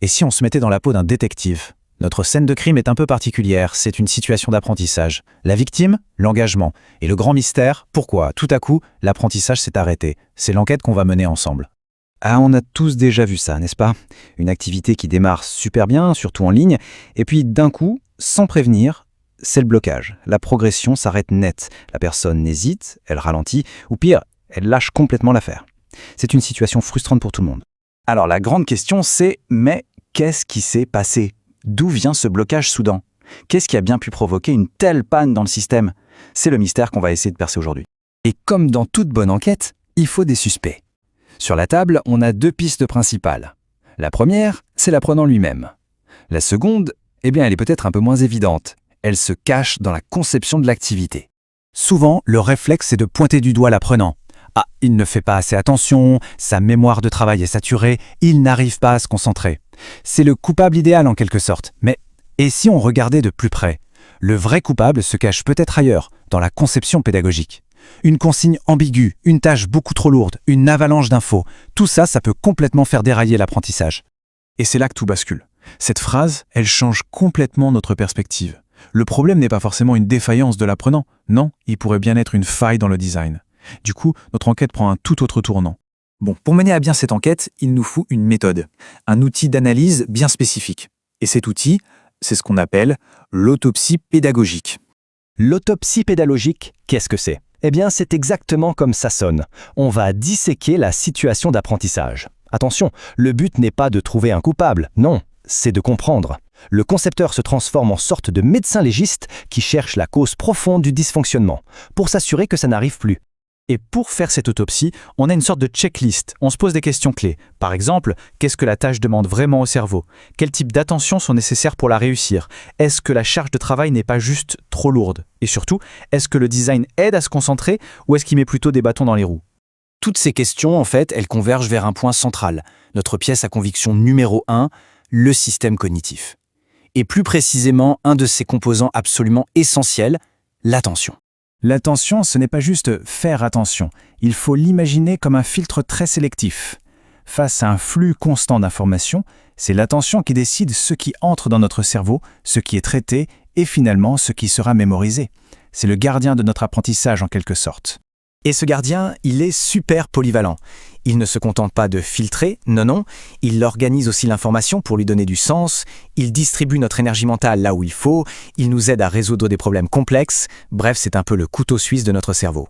Et si on se mettait dans la peau d'un détective? Notre scène de crime est un peu particulière, c'est une situation d'apprentissage. La victime, l'engagement. Et le grand mystère, pourquoi, tout à coup, l'apprentissage s'est arrêté? C'est l'enquête qu'on va mener ensemble. Ah, on a tous déjà vu ça, n'est-ce pas? Une activité qui démarre super bien, surtout en ligne, et puis d'un coup, sans prévenir, c'est le blocage. La progression s'arrête net. La personne hésite, elle ralentit, ou pire, elle lâche complètement l'affaire. C'est une situation frustrante pour tout le monde. Alors la grande question c'est, mais qu'est-ce qui s'est passé? D'où vient ce blocage soudain? Qu'est-ce qui a bien pu provoquer une telle panne dans le système? C'est le mystère qu'on va essayer de percer aujourd'hui. Et comme dans toute bonne enquête, il faut des suspects. Sur la table, on a 2 pistes principales. La première, c'est l'apprenant lui-même. La seconde, elle est peut-être un peu moins évidente. Elle se cache dans la conception de l'activité. Souvent, le réflexe est de pointer du doigt l'apprenant. Ah, il ne fait pas assez attention, sa mémoire de travail est saturée, il n'arrive pas à se concentrer. C'est le coupable idéal en quelque sorte. Mais et si on regardait de plus près? Le vrai coupable se cache peut-être ailleurs, dans la conception pédagogique. Une consigne ambiguë, une tâche beaucoup trop lourde, une avalanche d'infos, tout ça, ça peut complètement faire dérailler l'apprentissage. Et c'est là que tout bascule. Cette phrase, elle change complètement notre perspective. Le problème n'est pas forcément une défaillance de l'apprenant, non, il pourrait bien être une faille dans le design. Du coup, notre enquête prend un tout autre tournant. Bon, pour mener à bien cette enquête, il nous faut une méthode, un outil d'analyse bien spécifique. Et cet outil, c'est ce qu'on appelle l'autopsie pédagogique. L'autopsie pédagogique, qu'est-ce que c'est? Eh bien, c'est exactement comme ça sonne. On va disséquer la situation d'apprentissage. Attention, le but n'est pas de trouver un coupable, non, c'est de comprendre. Le concepteur se transforme en sorte de médecin légiste qui cherche la cause profonde du dysfonctionnement, pour s'assurer que ça n'arrive plus. Et pour faire cette autopsie, on a une sorte de checklist. On se pose des questions clés. Par exemple, qu'est-ce que la tâche demande vraiment au cerveau? Quel type d'attention sont nécessaires pour la réussir? Est-ce que la charge de travail n'est pas juste trop lourde? Et surtout, est-ce que le design aide à se concentrer ou est-ce qu'il met plutôt des bâtons dans les roues? Toutes ces questions, en fait, elles convergent vers un point central. Notre pièce à conviction numéro 1, le système cognitif. Et plus précisément, un de ses composants absolument essentiels, l'attention. L'attention, ce n'est pas juste faire attention. Il faut l'imaginer comme un filtre très sélectif. Face à un flux constant d'informations, c'est l'attention qui décide ce qui entre dans notre cerveau, ce qui est traité et finalement ce qui sera mémorisé. C'est le gardien de notre apprentissage en quelque sorte. Et ce gardien, il est super polyvalent. Il ne se contente pas de filtrer, non, il organise aussi l'information pour lui donner du sens, il distribue notre énergie mentale là où il faut, il nous aide à résoudre des problèmes complexes, bref, c'est un peu le couteau suisse de notre cerveau.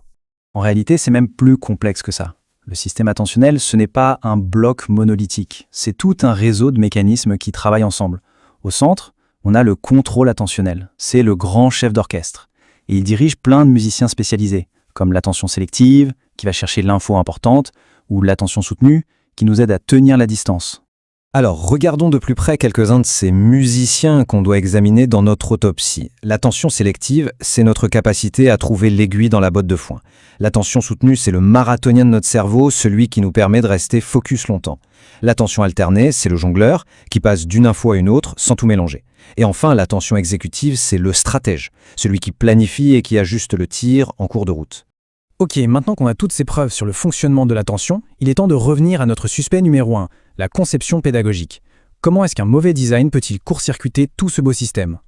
En réalité, c'est même plus complexe que ça. Le système attentionnel, ce n'est pas un bloc monolithique, c'est tout un réseau de mécanismes qui travaillent ensemble. Au centre, on a le contrôle attentionnel, c'est le grand chef d'orchestre, et il dirige plein de musiciens spécialisés, comme l'attention sélective, qui va chercher l'info importante, ou l'attention soutenue, qui nous aide à tenir la distance. Alors, regardons de plus près quelques-uns de ces musiciens qu'on doit examiner dans notre autopsie. L'attention sélective, c'est notre capacité à trouver l'aiguille dans la botte de foin. L'attention soutenue, c'est le marathonien de notre cerveau, celui qui nous permet de rester focus longtemps. L'attention alternée, c'est le jongleur, qui passe d'une info à une autre sans tout mélanger. Et enfin, l'attention exécutive, c'est le stratège, celui qui planifie et qui ajuste le tir en cours de route. Ok, maintenant qu'on a toutes ces preuves sur le fonctionnement de l'attention, il est temps de revenir à notre suspect numéro 1, la conception pédagogique. Comment est-ce qu'un mauvais design peut-il court-circuiter tout ce beau système?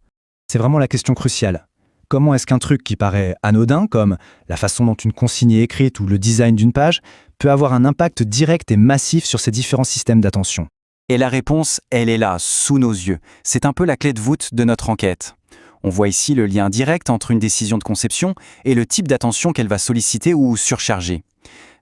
C'est vraiment la question cruciale. Comment est-ce qu'un truc qui paraît anodin, comme la façon dont une consigne est écrite ou le design d'une page, peut avoir un impact direct et massif sur ces différents systèmes d'attention? Et la réponse, elle est là, sous nos yeux. C'est un peu la clé de voûte de notre enquête. On voit ici le lien direct entre une décision de conception et le type d'attention qu'elle va solliciter ou surcharger.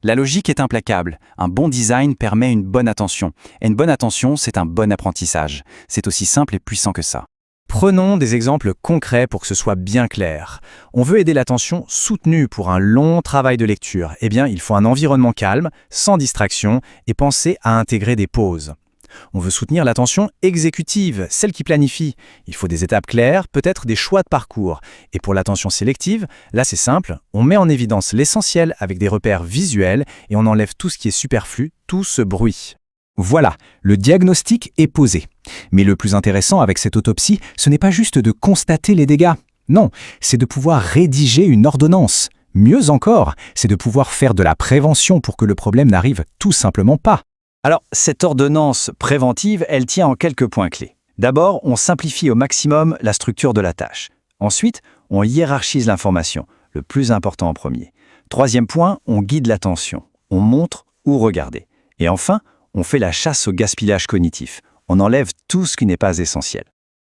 La logique est implacable. Un bon design permet une bonne attention. Et une bonne attention, c'est un bon apprentissage. C'est aussi simple et puissant que ça. Prenons des exemples concrets pour que ce soit bien clair. On veut aider l'attention soutenue pour un long travail de lecture. Eh bien, il faut un environnement calme, sans distraction, et penser à intégrer des pauses. On veut soutenir l'attention exécutive, celle qui planifie. Il faut des étapes claires, peut-être des choix de parcours. Et pour l'attention sélective, là c'est simple, on met en évidence l'essentiel avec des repères visuels et on enlève tout ce qui est superflu, tout ce bruit. Voilà, le diagnostic est posé. Mais le plus intéressant avec cette autopsie, ce n'est pas juste de constater les dégâts. Non, c'est de pouvoir rédiger une ordonnance. Mieux encore, c'est de pouvoir faire de la prévention pour que le problème n'arrive tout simplement pas. Alors, cette ordonnance préventive, elle tient en quelques points clés. D'abord, on simplifie au maximum la structure de la tâche. Ensuite, on hiérarchise l'information, le plus important en premier. Troisième point, on guide l'attention. On montre où regarder. Et enfin, on fait la chasse au gaspillage cognitif. On enlève tout ce qui n'est pas essentiel.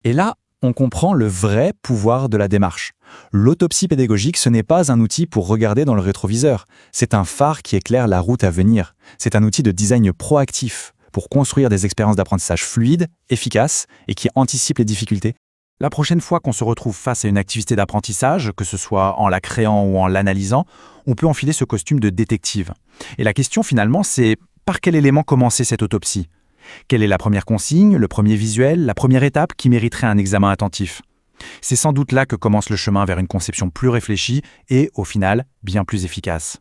Et là, on comprend le vrai pouvoir de la démarche. L'autopsie pédagogique, ce n'est pas un outil pour regarder dans le rétroviseur. C'est un phare qui éclaire la route à venir. C'est un outil de design proactif pour construire des expériences d'apprentissage fluides, efficaces et qui anticipent les difficultés. La prochaine fois qu'on se retrouve face à une activité d'apprentissage, que ce soit en la créant ou en l'analysant, on peut enfiler ce costume de détective. Et la question finalement, c'est par quel élément commencer cette autopsie ? Quelle est la première consigne, le premier visuel, la première étape qui mériterait un examen attentif ? C'est sans doute là que commence le chemin vers une conception plus réfléchie et, au final, bien plus efficace.